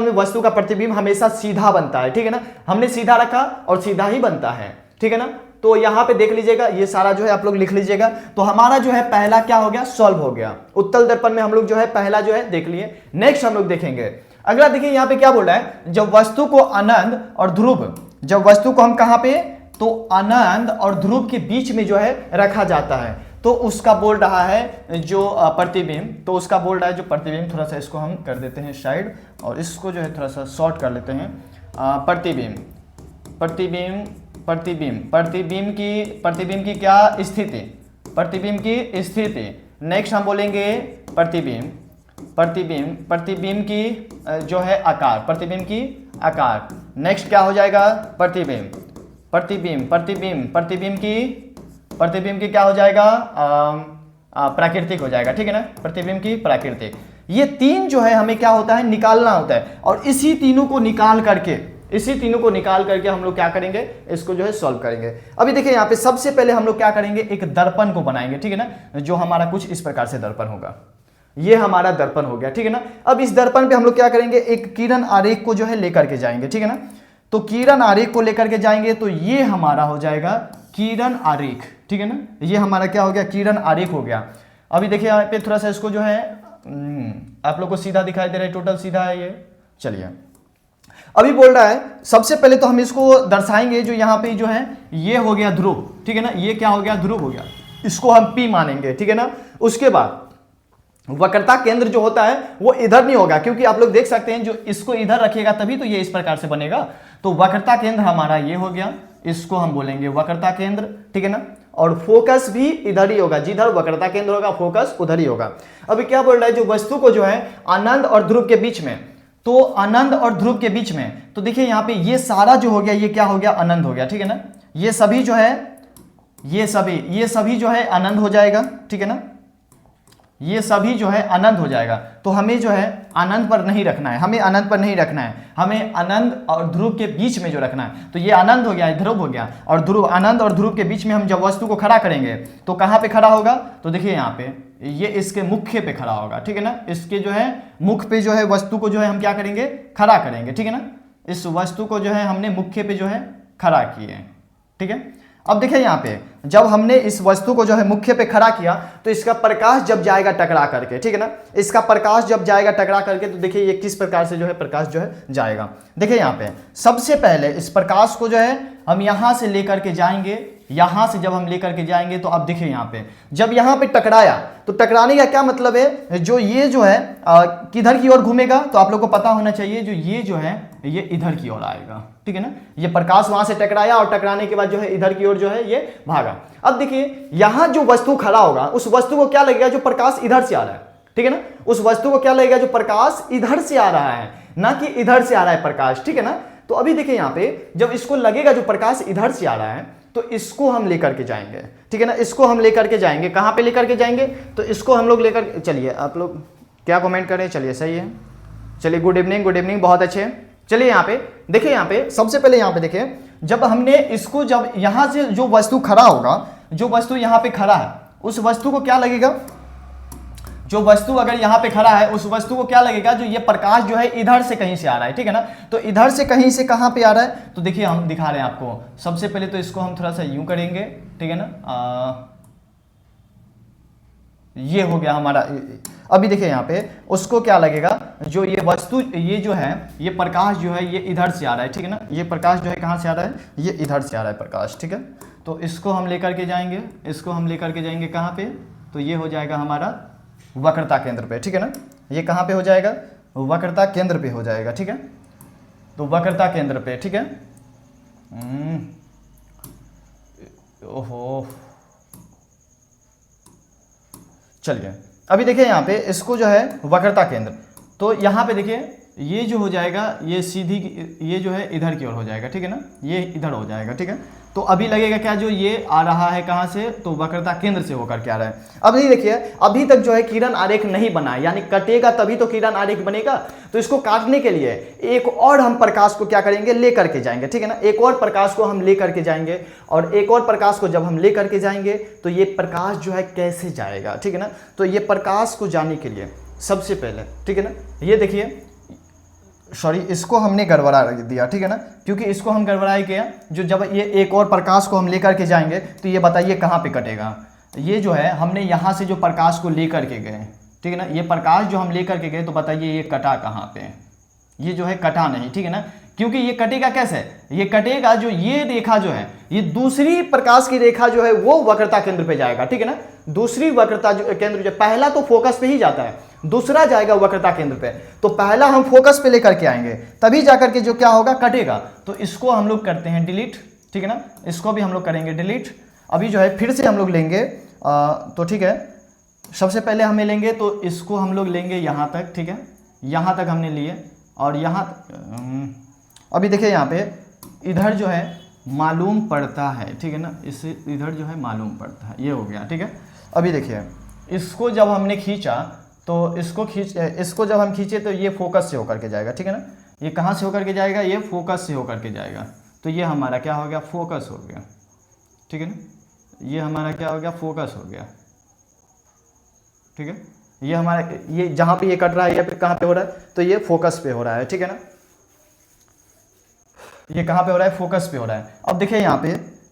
में वस्तु का प्रतिबिंब हमेशा सीधा बनता है, ठीक है ना। हमने सीधा रखा और सीधा ही बनता है, ठीक है ना। तो यहां पे देख लीजिएगा, ये सारा जो है आप लोग लिख लीजिएगा। तो हमारा जो है पहला क्या हो गया, सॉल्व हो गया। उत्तल दर्पण में हम लोग जो है पहला जो है देख लिए। नेक्स्ट हम लोग देखेंगे अगला, देखिए यहां पे क्या बोल रहा है, जब वस्तु को आनंद और ध्रुव, जब वस्तु को हम कहां पे, तो आनंद और ध्रुव के बीच में जो है रखा जाता है, तो उसका बोल रहा है जो प्रतिबिंब, तो उसका बोल रहा है जो प्रतिबिंब, थोड़ा सा इसको हम कर देते हैं साइड और इसको जो है थोड़ा सा शॉर्ट कर लेते हैं। प्रतिबिंब की क्या स्थिति, प्रतिबिंब की स्थिति। नेक्स्ट हम बोलेंगे प्रतिबिंब की जो है आकार, प्रतिबिंब की आकार। नेक्स्ट क्या हो जाएगा, प्रतिबिंब की क्या हो जाएगा, प्राकृतिक हो जाएगा, ठीक है ना, प्रतिबिंब की प्राकृतिक। ये तीन जो है हमें क्या होता है, निकालना होता है, और इसी तीनों को निकाल करके हम लोग क्या करेंगे, इसको जो है सॉल्व करेंगे। अभी देखिए यहाँ पे सबसे पहले हम लोग क्या करेंगे, एक दर्पण को बनाएंगे, ठीक है ना, जो हमारा कुछ इस प्रकार से दर्पण होगा। ये हमारा दर्पण हो गया, ठीक है ना। अब इस दर्पण पे हम लोग क्या करेंगे, एक किरण आरेख को जो है लेकर के जाएंगे, ठीक है ना। तो किरण आरेख को लेकर के जाएंगे तो ये हमारा हो जाएगा किरण आरेख, ठीक है ना। ये हमारा क्या हो गया, किरण आरेख हो गया। अभी देखिए यहाँ पे थोड़ा सा इसको जो है आप लोग को सीधा दिखाई दे रहा है, टोटल सीधा है ये। चलिए अभी बोल रहा है, सबसे पहले तो हम इसको दर्शाएंगे, जो यहाँ पे जो है ये हो गया ध्रुव, ठीक है ना, ये क्या हो गया, ध्रुव हो गया, इसको हम P मानेंगे, ठीक है ना। उसके बाद वक्रता केंद्र जो होता है वो इधर नहीं होगा, क्योंकि आप लोग देख सकते हैं जो इसको इधर रखिएगा तभी तो ये इस प्रकार से बनेगा। तो वक्रता केंद्र हमारा ये हो गया, इसको हम बोलेंगे वक्रता केंद्र, ठीक है ना। और फोकस भी इधर ही होगा, जिधर वक्रता केंद्र होगा फोकस उधर ही होगा। अभी क्या बोल रहा है, जो वस्तु को जो है आनंद और ध्रुव के बीच में, तो आनंद और ध्रुव के बीच में, तो देखिए यहाँ पे ये सारा जो हो गया, ये क्या हो गया, आनंद हो गया, ठीक है ना। ये सभी जो है, ये सभी जो है आनंद हो जाएगा, ठीक है ना। ये सभी जो है अनंत हो जाएगा। तो हमें जो है अनंत पर नहीं रखना है, हमें अनंत पर नहीं रखना है, हमें अनंत और ध्रुव के बीच में जो रखना है। तो ये अनंत हो गया, ध्रुव हो गया, और ध्रुव, अनंत और ध्रुव के बीच में हम जब वस्तु को खड़ा करेंगे तो कहाँ पे खड़ा होगा, तो देखिए यहाँ पे ये इसके मुख्य पे खड़ा होगा, ठीक है ना। इसके जो है मुख पे जो है वस्तु को जो है हम क्या करेंगे, खड़ा करेंगे, ठीक है ना। इस वस्तु को जो है हमने मुख्य पे जो है खड़ा किए, ठीक है। अब देखिए यहाँ पे जब हमने इस वस्तु को जो है मुख्य पे खड़ा किया तो इसका प्रकाश जब जाएगा टकरा करके, ठीक है ना, इसका प्रकाश जब जाएगा टकरा करके, तो देखिए ये किस प्रकार से जो है प्रकाश जो है जाएगा। देखिए यहाँ पे सबसे पहले इस प्रकाश को जो है हम यहाँ से लेकर के जाएंगे, यहाँ से जब हम लेकर के जाएंगे तो अब देखिए यहाँ पे जब यहाँ पे टकराया तो टकराने का क्या मतलब है, जो ये जो है किधर की ओर घूमेगा, तो आप लोग को पता होना चाहिए जो ये जो है ये इधर की ओर आएगा, ठीक है ना। ये प्रकाश वहां से टकराया और टकराने के बाद जो है इधर की ओर जो है ये भागा। अब देखिए यहां जो वस्तु खड़ा होगा उस वस्तु को क्या लगेगा, जो प्रकाश इधर से आ रहा है, ठीक है ना, उस वस्तु को क्या लगेगा, जो प्रकाश इधर से आ रहा है, ना कि इधर से आ रहा है प्रकाश, ठीक है ना। तो अभी देखिए यहाँ पे जब इसको लगेगा जो प्रकाश इधर से आ रहा है तो इसको हम लेकर के जाएंगे, ठीक है ना, इसको हम लेकर के जाएंगे। कहाँ पे लेकर के जाएंगे, तो इसको हम लोग लेकर, चलिए आप लोग क्या कमेंट करें, चलिए सही है, चलिए गुड इवनिंग, गुड इवनिंग, बहुत अच्छे। चलिए यहाँ पे देखिए, यहाँ पे सबसे पहले यहाँ पे देखिए जब हमने इसको, जब यहाँ से जो वस्तु खड़ा होगा, जो वस्तु यहाँ पे खड़ा है उस वस्तु को क्या लगेगा, जो वस्तु अगर यहाँ पे खड़ा है उस वस्तु को क्या लगेगा, जो ये प्रकाश जो है इधर से कहीं से आ रहा है, ठीक है ना। तो इधर से कहीं से कहाँ पे आ रहा है, तो देखिए हम दिखा रहे हैं आपको। सबसे पहले तो इसको हम थोड़ा सा यूं करेंगे, ठीक है ना, ये हो गया हमारा। अभी देखिए यहाँ पे उसको क्या लगेगा, जो ये वस्तु, ये जो है ये प्रकाश जो है ये इधर से आ रहा है, ठीक है ना, ये प्रकाश जो है कहाँ से आ रहा है, ये इधर से आ रहा है प्रकाश, ठीक है। तो इसको हम लेकर के जाएंगे, इसको हम लेकर के जाएंगे कहाँ पे, तो ये हो जाएगा हमारा वक्रता केंद्र पे, ठीक है ना। ये कहाँ पे हो जाएगा, वक्रता केंद्र पे हो जाएगा, ठीक है। तो वक्रता केंद्र पे, ठीक है। ओहो, चलिए अभी देखिए यहाँ पे इसको जो है वक्रता केंद्र, तो यहाँ पे देखिए ये जो हो जाएगा ये सीधी, ये जो है इधर की ओर हो जाएगा, ठीक है ना, ये इधर हो जाएगा, ठीक है। तो अभी लगेगा क्या, जो ये आ रहा है कहाँ से, तो वक्रता केंद्र से होकर के आ रहा है। अब ये देखिए अभी तक जो है किरण आरेख नहीं बना है, यानी कटेगा तभी तो किरण आरेख बनेगा। तो इसको काटने के लिए एक और हम प्रकाश को क्या करेंगे, लेकर के जाएंगे, ठीक है ना। एक और प्रकाश को हम लेकर के जाएंगे, और एक और प्रकाश को जब हम लेकर के जाएंगे तो ये प्रकाश जो है कैसे जाएगा, ठीक है ना। तो ये प्रकाश को जाने के लिए सबसे पहले, ठीक है ना, ये देखिए, सॉरी इसको हमने गड़बड़ा दिया, ठीक है ना, क्योंकि इसको हम गड़बड़ाए किया। जो जब ये एक और प्रकाश को हम लेकर के जाएंगे तो ये बताइए कहाँ पे कटेगा। ये जो है हमने यहाँ से जो प्रकाश को लेकर के गए, ठीक है ना, ये प्रकाश जो हम लेकर के गए तो बताइए ये कटा कहाँ पे, ये जो है कटा नहीं, ठीक है ना। क्योंकि ये कटेगा कैसे, ये कटेगा, जो ये रेखा जो है ये दूसरी प्रकाश की रेखा जो है वो वक्रता केंद्र पे जाएगा, ठीक है ना। दूसरी वक्रता केंद्र जो, पहला तो फोकस पे ही जाता है, दूसरा जाएगा वक्रता केंद्र पे। तो पहला हम फोकस पे लेकर के आएंगे तभी जाकर के जो क्या होगा, कटेगा। तो इसको हम लोग करते हैं डिलीट, ठीक है ना, इसको भी हम लोग करेंगे डिलीट। अभी जो है फिर से हम लोग लेंगे, तो ठीक है, सबसे पहले हमें लेंगे तो इसको हम लोग लेंगे यहाँ तक, ठीक है, यहाँ तक हमने लिए, और यहाँ अभी देखिए यहाँ पे इधर जो है मालूम पड़ता है, ठीक है ना, इससे इधर जो है मालूम पड़ता है, ये हो गया, ठीक है। अभी देखिए इसको जब हमने खींचा तो इसको जब हम खींचे तो ये फोकस से होकर के जाएगा, ठीक है ना। ये कहाँ से होकर के जाएगा, ये फोकस से होकर के जाएगा। तो ये हमारा क्या हो गया, फोकस हो गया, ठीक है ना। ये हमारा क्या हो गया, फोकस हो गया, ठीक है। ये हमारा, ये जहाँ पे ये कट रहा है, ये पे कहाँ पे हो रहा है, तो ये फोकस पे हो रहा है, ठीक है ना। ये कहाँ पे हो रहा है, फोकस पे हो रहा है। अब देखिए यहाँ पे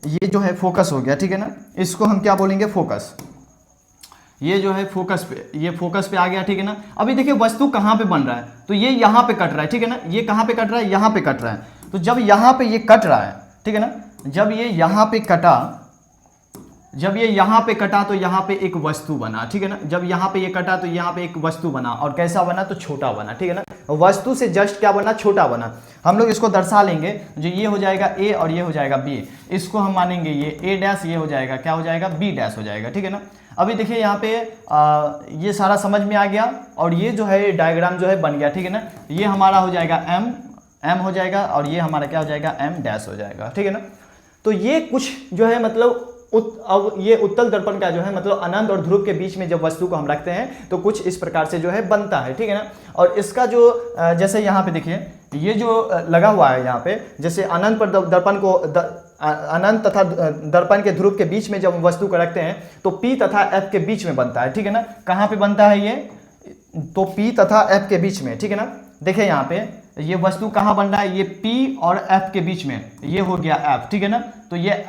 ये जो है फोकस हो गया, ठीक है ना। इसको हम क्या बोलेंगे, फोकस। ये जो है फोकस पे, ये फोकस पे आ गया, ठीक है ना। अभी देखिए वस्तु कहाँ पे बन रहा है, तो ये यहाँ पे कट रहा है, ठीक है ना। ये कहाँ पे कट रहा है, यहाँ पे कट रहा है। तो जब यहाँ पे ये कट रहा है, ठीक है ना, जब ये यहाँ पे कटा, जब ये यहाँ पे कटा तो यहाँ पे एक वस्तु बना, ठीक है ना। जब यहाँ पे ये कटा तो यहाँ पे एक वस्तु बना, और कैसा बना, तो छोटा बना, ठीक है ना। वस्तु से जस्ट क्या बना, छोटा बना। हम लोग इसको दर्शा लेंगे, जो ये हो जाएगा ए और ये हो जाएगा बी। इसको हम मानेंगे ये ए डैश, ये हो जाएगा क्या हो जाएगा, बी डैश हो जाएगा, ठीक है ना। अभी देखिए यहाँ पे ये सारा समझ में आ गया, और ये जो है डायग्राम जो है बन गया, ठीक है ना। ये हमारा हो जाएगा एम हो जाएगा, और ये हमारा क्या हो जाएगा, एम डैश हो जाएगा, ठीक है ना। तो ये कुछ जो है मतलब अब ये उत्तल दर्पण का जो है मतलब अनंत और ध्रुव के बीच में जब वस्तु को हम रखते हैं तो कुछ इस प्रकार से जो है बनता है, ठीक है ना। और इसका जो जैसे यहाँ पे देखिए ये जो लगा हुआ है यहाँ पे, जैसे अनंत पर दर्पण को अनंत तथा दर्पण के ध्रुव के बीच में जब वस्तु को रखते हैं तो P तथा F के बीच में बनता है, ठीक है ना। कहाँ पे बनता है ये, तो P तथा F के बीच में, ठीक है ना। देखिए यहाँ पे ये वस्तु कहाँ बन रहा है, ये P और F के बीच में, ये हो गया F, ठीक है ना। तो ये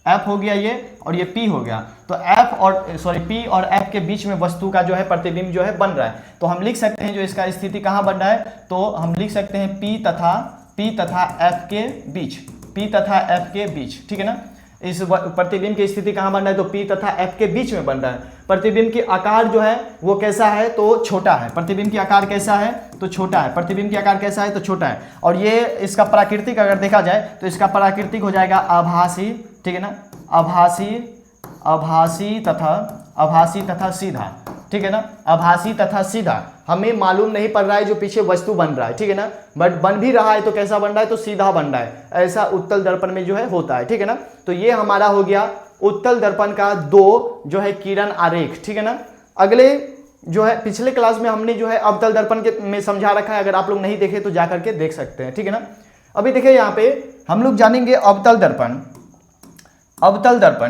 F हो गया ये, और ये P हो गया। तो P और F के बीच में वस्तु का जो है प्रतिबिंब जो है बन रहा है। तो हम लिख सकते हैं जो इसका स्थिति कहाँ बन रहा है, तो हम लिख सकते हैं P तथा F के बीच, P तथा F के बीच, ठीक है ना। इस प्रतिबिंब की स्थिति कहाँ बन रहा है, तो P तथा F के बीच में बन रहा है। प्रतिबिंब की आकार जो है वो कैसा है, तो छोटा है। प्रतिबिंब की आकार कैसा है, तो छोटा है। प्रतिबिंब की आकार कैसा है, तो छोटा है। और ये इसका प्राकृतिक अगर देखा जाए तो इसका प्राकृतिक हो जाएगा आभासी, ठीक है ना, आभासी तथा सीधा, ठीक है ना। आभासी तथा सीधा हमें मालूम नहीं पड़ रहा है जो पीछे वस्तु बन रहा है, ठीक है ना, बट बन भी रहा है तो कैसा बन रहा है, तो सीधा बन रहा है। ऐसा उत्तल दर्पण में जो है होता है, ठीक है ना। तो ये हमारा हो गया उत्तल दर्पण का 2 जो है किरण आरेख, ठीक है ना। अगले जो है पिछले क्लास में हमने जो है अवतल दर्पण के में समझा रखा है, अगर आप लोग नहीं देखे तो जा करके देख सकते हैं, ठीक है ना। अभी देखिए यहाँ पे हम लोग जानेंगे अवतल दर्पण,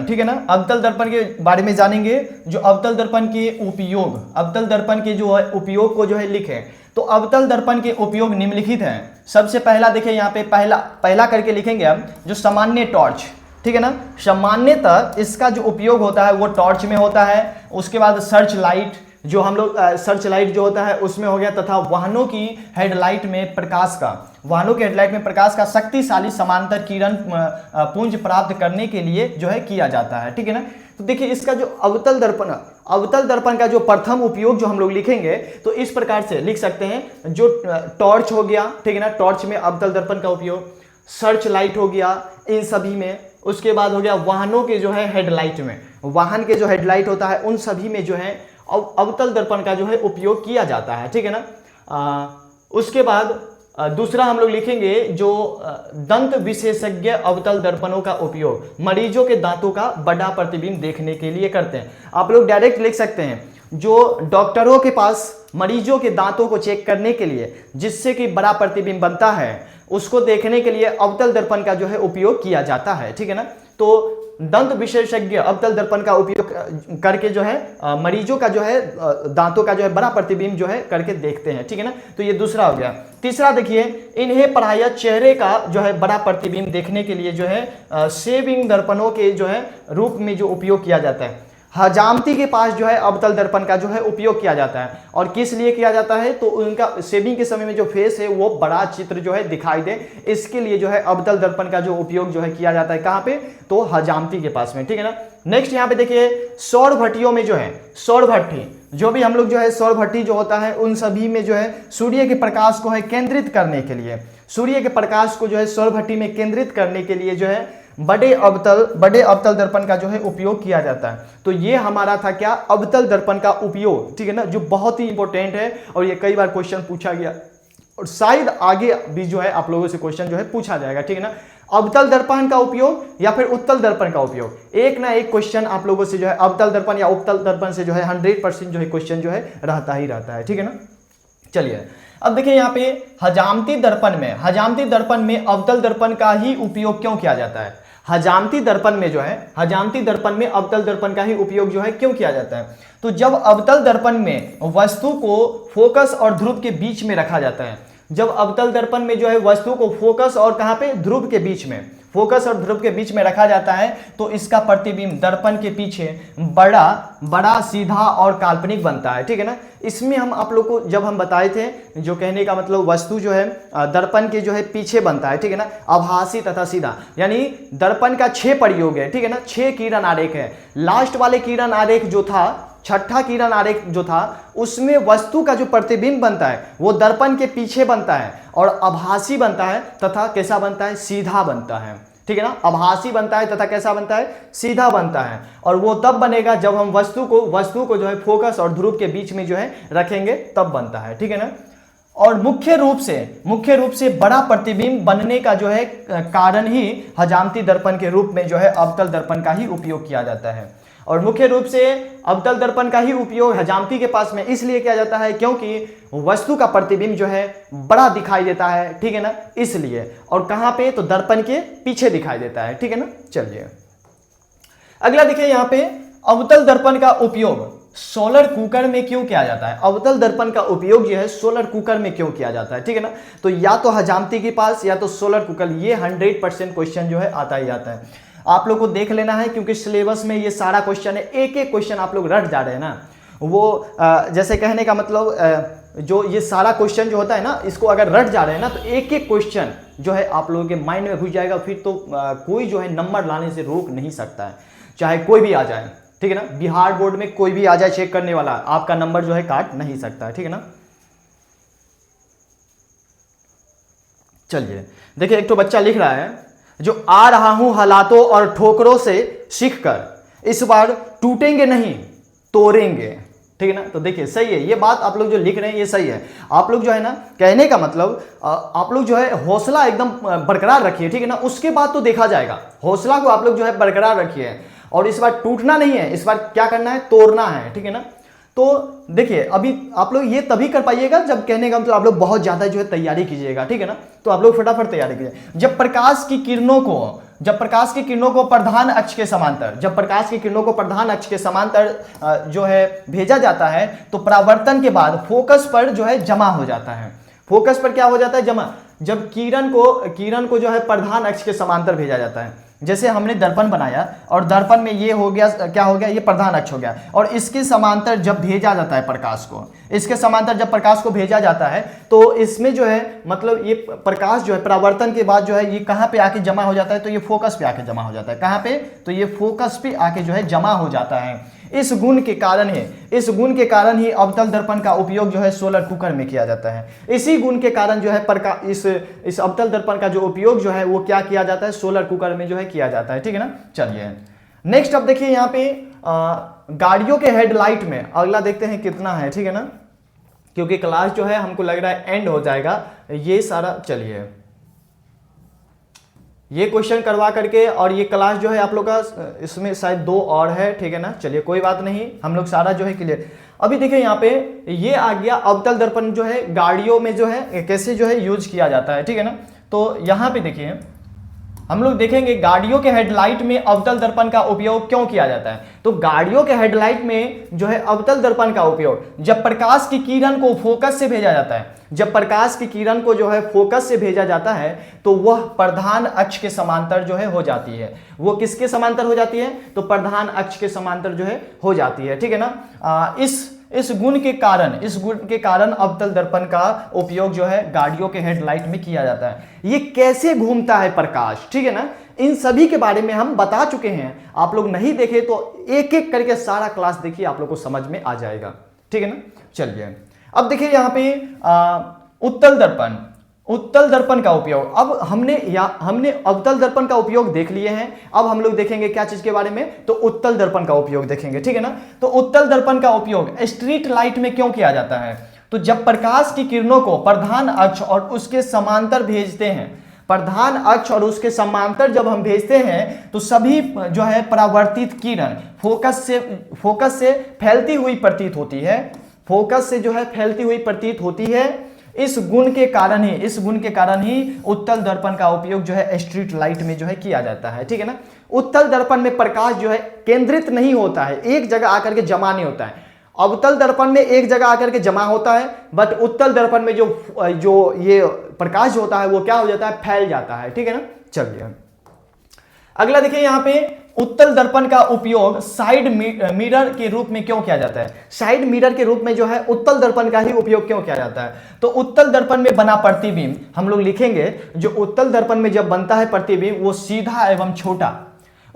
ठीक है ना। अवतल दर्पण के बारे में जानेंगे, जो अवतल दर्पण के उपयोग, अवतल दर्पण के जो है उपयोग को जो है लिखें। तो अवतल दर्पण के उपयोग निम्नलिखित हैं। सबसे पहला देखिए यहाँ पे पहला करके लिखेंगे हम, जो सामान्य टॉर्च, ठीक है ना। सामान्यतः इसका जो उपयोग होता है वो टॉर्च में होता है। उसके बाद सर्च लाइट, जो हम लोग सर्च लाइट जो होता है उसमें हो गया, तथा वाहनों की हेडलाइट में प्रकाश का शक्तिशाली समांतर किरण पुंज प्राप्त करने के लिए जो है किया जाता है, ठीक है ना। तो देखिए इसका जो अवतल दर्पण का जो प्रथम उपयोग जो हम लोग लिखेंगे तो इस प्रकार से लिख सकते हैं, जो टॉर्च हो गया, ठीक है ना, टॉर्च में अवतल दर्पण का उपयोग, सर्च लाइट हो गया इन सभी में। उसके बाद हो गया वाहनों के जो है हेडलाइट में, वाहन के जो हेडलाइट होता है उन सभी में जो है अवतल दर्पण का जो है उपयोग किया जाता है, ठीक है ना। उसके बाद दूसरा हम लोग लिखेंगे, जो दंत विशेषज्ञ अवतल दर्पणों का उपयोग मरीजों के दांतों का बड़ा प्रतिबिंब देखने के लिए करते हैं। आप लोग डायरेक्ट लिख सकते हैं, जो डॉक्टरों के पास मरीजों के दांतों को चेक करने के लिए जिससे कि बड़ा प्रतिबिंब बनता है, उसको देखने के लिए अवतल दर्पण का जो है उपयोग किया जाता है, ठीक है ना। तो दंत विशेषज्ञ अवतल दर्पण का उपयोग करके जो है मरीजों का जो है दांतों का जो है बड़ा प्रतिबिंब जो है करके देखते हैं, ठीक है ना। तो ये दूसरा हो गया। तीसरा देखिए, इन्हें प्रायः चेहरे का जो है बड़ा प्रतिबिंब देखने के लिए जो है शेविंग दर्पणों के जो है रूप में जो उपयोग किया जाता है। हजामती के पास जो है अवतल दर्पण का जो है उपयोग किया जाता है। और किस लिए किया जाता है, तो उनका शेविंग के समय में जो फेस है वो बड़ा चित्र जो है दिखाई दे, इसके लिए जो है अवतल दर्पण का जो उपयोग जो है किया जाता है। कहाँ पे, तो हजामती के पास में, ठीक है ना। नेक्स्ट यहाँ पे देखिए, सौर भट्टियों में जो है, सौर भट्टी जो भी हम लोग जो है सौर भट्टी जो होता है उन सभी में जो है सूर्य के प्रकाश को है केंद्रित करने के लिए, सूर्य के प्रकाश को जो है सौर भट्टी में केंद्रित करने के लिए जो है बड़े अवतल दर्पण का जो है उपयोग किया जाता है। तो ये हमारा था क्या, अवतल दर्पण का उपयोग, ठीक है ना, जो बहुत ही इंपॉर्टेंट है और ये कई बार क्वेश्चन पूछा गया और शायद आगे भी जो है आप लोगों से क्वेश्चन जो है पूछा जाएगा, ठीक है ना। अवतल दर्पण का उपयोग या फिर उत्तल दर्पण का उपयोग, एक ना एक क्वेश्चन आप लोगों से जो है अवतल दर्पण या उत्तल दर्पण से जो है 100% जो है क्वेश्चन जो है रहता ही रहता है, ठीक है ना। चलिए अब देखिए यहाँ पे हजामती दर्पण में अवतल दर्पण का ही उपयोग क्यों किया जाता है। हजामती दर्पण में जो है, हजामती दर्पण में अवतल दर्पण का ही उपयोग जो है क्यों किया जाता है, तो जब अवतल दर्पण में वस्तु को फोकस और ध्रुव के बीच में रखा जाता है, जब अवतल दर्पण में जो है वस्तु को फोकस और कहाँ पे, ध्रुव के बीच में, फोकस और ध्रुव के बीच में रखा जाता है, तो इसका प्रतिबिंब दर्पण के पीछे बड़ा सीधा और काल्पनिक बनता है, ठीक है ना। इसमें हम आप लोग को जब हम बताए थे, जो कहने का मतलब वस्तु जो है दर्पण के जो है पीछे बनता है, ठीक है ना, आभासी तथा सीधा, यानी दर्पण का 6 प्रयोग है, ठीक है ना, 6 किरण आरेख है। लास्ट वाले किरण आरेख जो था, छठा किरण आरेख जो था, उसमें वस्तु का जो प्रतिबिंब बनता है वो दर्पण के पीछे बनता है और आभासी बनता है तथा कैसा बनता है, सीधा बनता है, ठीक है ना। आभासी बनता है तथा कैसा बनता है, सीधा बनता है। और वो तब बनेगा जब हम वस्तु को जो है फोकस और ध्रुव के बीच में जो है रखेंगे, तब बनता है, ठीक है ना। और मुख्य रूप से बड़ा प्रतिबिंब बनने का जो है कारण ही हजामती दर्पण के रूप में जो है अवतल दर्पण का ही उपयोग किया जाता है। और मुख्य रूप से अवतल दर्पण का ही उपयोग हजामती के पास में इसलिए किया जाता है क्योंकि वस्तु का प्रतिबिंब जो है बड़ा दिखाई देता है, ठीक है ना, इसलिए। और कहां पे, तो दर्पण के पीछे दिखाई देता है, ठीक है ना। चलिए अगला देखिए, यहां पे अवतल दर्पण का उपयोग सोलर कुकर में क्यों किया जाता है। अवतल दर्पण का उपयोग जो है सोलर कुकर में क्यों किया जाता है, ठीक है ना। तो या तो हजामती के पास या तो सोलर कुकर, ये 100% क्वेश्चन जो है आता ही आता है। आप लोग को देख लेना है क्योंकि सिलेबस में ये सारा क्वेश्चन है, एक एक क्वेश्चन आप लोग रट जा रहे हैं ना। वो जैसे कहने का मतलब जो ये सारा क्वेश्चन जो होता है ना, इसको अगर रट जा रहे हैं ना तो एक एक क्वेश्चन जो है आप लोगों के माइंड में घुस जाएगा, फिर तो कोई जो है नंबर लाने से रोक नहीं सकता है, चाहे कोई भी आ जाए, ठीक है ना। बिहार बोर्ड में कोई भी आ जाए चेक करने वाला, आपका नंबर जो है काट नहीं सकता है, ठीक है ना। चलिए देखिए, एक तो बच्चा लिख रहा है, जो आ रहा हूं हालातों और ठोकरों से सीखकर, इस बार टूटेंगे नहीं तोड़ेंगे, ठीक है ना। तो देखिए सही है ये बात, आप लोग जो लिख रहे हैं ये सही है। आप लोग जो है ना, कहने का मतलब आप लोग जो है हौसला एकदम बरकरार रखिए, ठीक है ना। उसके बाद तो देखा जाएगा, हौसला को आप लोग जो है बरकरार रखिए। और इस बार टूटना नहीं है, इस बार क्या करना है, तोड़ना है, ठीक है ना। तो देखिए अभी आप लोग ये तभी कर पाइएगा जब, कहने का मतलब आप लोग बहुत ज्यादा जो है तैयारी कीजिएगा, ठीक है ना। तो आप लोग फटाफट तैयारी कीजिए। जब प्रकाश की किरणों को प्रधान अक्ष के समांतर, जो है भेजा जाता है, तो परावर्तन के बाद फोकस पर जो है जमा हो जाता है। फोकस पर क्या हो जाता है, जमा। जब किरण को जो है प्रधान अक्ष के समांतर भेजा जाता है, जैसे हमने दर्पण बनाया और दर्पण में ये हो गया, क्या हो गया, ये प्रधान अक्ष हो गया। और इसके समांतर जब भेजा जाता है प्रकाश को, इसके समांतर जब प्रकाश को भेजा जाता है, तो इसमें जो है मतलब ये प्रकाश जो है परावर्तन के बाद जो है ये कहाँ पे आके जमा हो जाता है, तो ये फोकस पे आके जमा हो जाता है। कहाँ पे, तो ये फोकस पे आके जो है जमा हो जाता है। इस गुण के कारण ही अवतल दर्पण का उपयोग जो है सोलर कुकर में किया जाता है। इसी गुण के कारण जो है इस अवतल दर्पण का जो उपयोग जो है वो क्या किया जाता है, सोलर कुकर में जो है किया जाता है, ठीक है ना। चलिए नेक्स्ट अब देखिए, यहाँ पे गाड़ियों के हेडलाइट में अगला देखते हैं कितना है, ठीक है ना, क्योंकि क्लास जो है हमको लग रहा है एंड हो जाएगा ये सारा। चलिए ये क्वेश्चन करवा करके, और ये क्लास जो है आप लोग का इसमें शायद 2 और है, ठीक है ना। चलिए कोई बात नहीं, हम लोग सारा जो है क्लियर। अभी देखिए यहाँ पे ये आ गया अवतल दर्पण जो है गाड़ियों में जो है कैसे जो है यूज किया जाता है, ठीक है ना। तो यहाँ पे देखिए हम लोग देखेंगे गाड़ियों के हेडलाइट में अवतल दर्पण का उपयोग क्यों किया जाता है। तो गाड़ियों के हेडलाइट में जो है अवतल दर्पण का उपयोग जब प्रकाश की किरण को फोकस से भेजा जाता है, जब प्रकाश की किरण को जो है फोकस से भेजा जाता है, तो वह प्रधान अक्ष के समांतर जो है हो जाती है। वो किसके समांतर हो जाती है, तो प्रधान अक्ष के समांतर जो है हो जाती है, ठीक है ना। इस गुण के कारण अवतल दर्पण का उपयोग जो है गाड़ियों के हेडलाइट में किया जाता है। ये कैसे घूमता है प्रकाश, ठीक है ना, इन सभी के बारे में हम बता चुके हैं। आप लोग नहीं देखे तो एक एक करके सारा क्लास देखिए, आप लोग को समझ में आ जाएगा, ठीक है ना। चलिए अब देखिए यहाँ पे उत्तल दर्पण का उपयोग। अब हमने अवतल दर्पण का उपयोग देख लिए हैं, अब हम लोग देखेंगे क्या चीज के बारे में, तो उत्तल दर्पण का उपयोग देखेंगे, ठीक है ना। तो उत्तल दर्पण का उपयोग स्ट्रीट लाइट में क्यों किया जाता है, तो जब प्रकाश की किरणों को प्रधान अक्ष और उसके समांतर भेजते हैं, प्रधान अक्ष और उसके समांतर जब हम भेजते हैं, तो सभी जो है परावर्तित किरण फोकस से फैलती हुई प्रतीत होती है। इस गुण के कारण ही उत्तल दर्पण का उपयोग जो है स्ट्रीट लाइट में जो है किया जाता है, ठीक है ना। उत्तल दर्पण में प्रकाश जो है केंद्रित नहीं होता है, एक जगह आकर के जमा नहीं होता है। अवतल दर्पण में एक जगह आकर के जमा होता है, बट उत्तल दर्पण में जो ये प्रकाश होता है वो क्या हो जाता है, फैल जाता है, ठीक है ना। चलिए अगला देखिए, यहाँ पे उत्तल दर्पण का उपयोग साइड मिरर के रूप में क्यों किया जाता है। साइड मिरर के रूप में जो है उत्तल दर्पण का ही उपयोग क्यों किया जाता है, तो उत्तल दर्पण में बना प्रतिबिंब हम लोग लिखेंगे, जो उत्तल दर्पण में जब बनता है प्रतिबिंब वो सीधा एवं छोटा।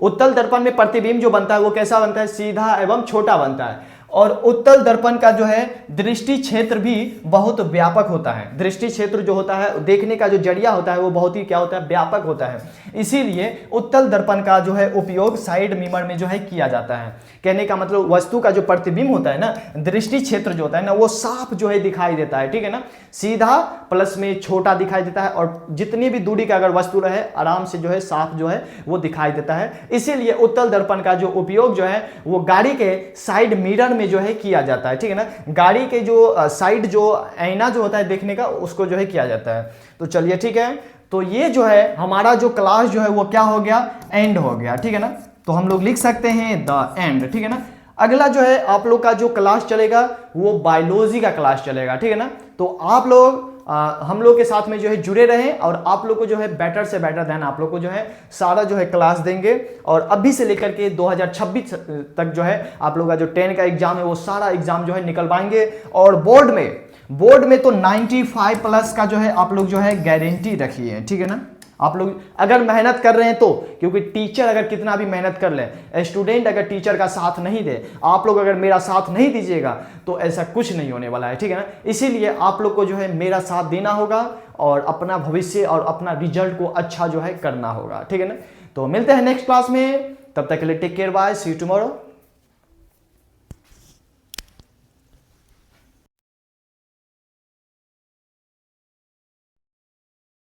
उत्तल दर्पण में प्रतिबिंब जो बनता है वो कैसा बनता है, सीधा एवं छोटा बनता है। और उत्तल दर्पण का जो है दृष्टि क्षेत्र भी बहुत व्यापक होता है। दृष्टि क्षेत्र जो होता है, देखने का जो जरिया होता है वो बहुत ही क्या होता है, व्यापक होता है। इसीलिए उत्तल दर्पण का जो है उपयोग साइड मिरर में जो है किया जाता है। कहने का मतलब वस्तु का जो प्रतिबिंब होता है ना, दृष्टि क्षेत्र जो होता है ना, वो साफ जो है दिखाई देता है, ठीक है ना, सीधा प्लस में छोटा दिखाई देता है, और जितनी भी दूरी का अगर वस्तु रहे आराम से जो है साफ जो है वो दिखाई देता है। इसीलिए उत्तल दर्पण का जो उपयोग जो है वो गाड़ी के साइड मिरर में जो है किया जाता है, ठीक है ना, गाड़ी के जो साइड जो आईना जो होता है देखने का, उसको जो है किया जाता है। तो चलिए ठीक है, तो ये जो है हमारा जो क्लास जो है वो क्या हो गया, एंड हो गया, ठीक है ना। तो हम लोग लिख सकते हैं द एंड, ठीक है ना। अगला जो है आप लोग का जो क्लास चलेगा वो बायोलॉजी का क्लास चलेगा, ठीक है ना। तो आप लोग हम लोग के साथ में जो है जुड़े रहें, और आप लोग को जो है बेटर से बेटर देन आप लोग को जो है सारा जो है क्लास देंगे, और अभी से लेकर के 2026 तक जो है आप लोग का जो 10 का एग्जाम है वो सारा एग्जाम जो है निकलवाएंगे। और बोर्ड में तो 95 प्लस का जो है आप लोग जो है गारंटी रखिए, ठीक है ना। आप लोग अगर मेहनत कर रहे हैं तो, क्योंकि टीचर अगर कितना भी मेहनत कर ले, स्टूडेंट अगर टीचर का साथ नहीं दे, आप लोग अगर मेरा साथ नहीं दीजिएगा तो ऐसा कुछ नहीं होने वाला है, ठीक है ना। इसीलिए आप लोग को जो है मेरा साथ देना होगा और अपना भविष्य और अपना रिजल्ट को अच्छा जो है करना होगा, ठीक है ना। तो मिलते हैं नेक्स्ट क्लास में, तब तक के लिए take care, bye, see you tomorrow.